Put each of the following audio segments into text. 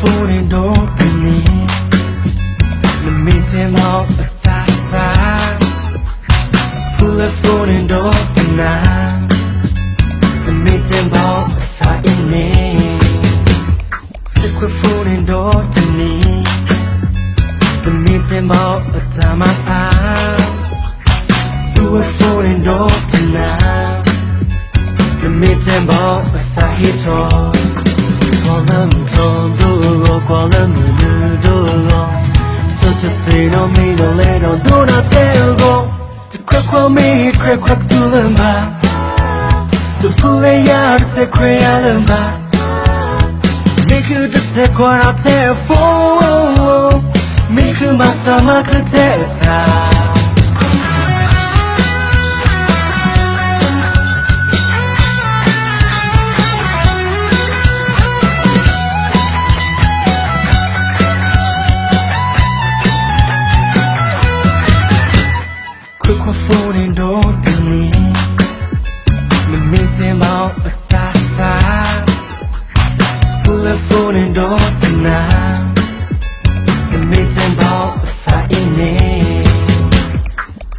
phone don't me the meeting all the time pull a phone don't deny the meeting all the time in me secret phone don't me the meeting all the time do a phone don't deny the meeting all the time hit all Sino mi no le no do not tell go to crack me crack to the ma the full yard se crea ma make you the se qua te fo make you masa ma te phone don't me the meeting out the side pull a phone don't deny the meeting out the side in me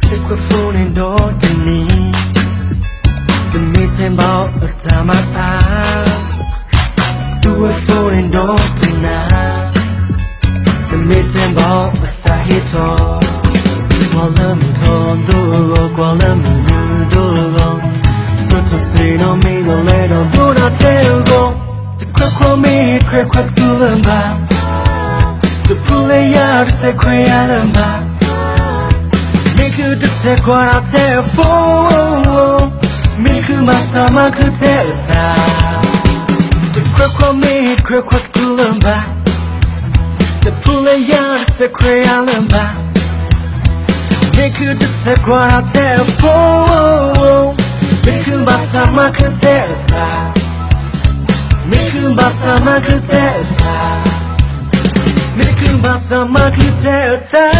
secret phone don't me the meeting out the time do a phone don't deny the meeting out the side hit all Sino mi no le no do not tell go to crack me crack to the ma the full yard se crea ma make you the se qua te fo make you masa ma te the crack me crack to the ma the full yard se crea ma make you the se qua te fo make you basa ma kuteta make you basa ma kuteta make you basa ma kuteta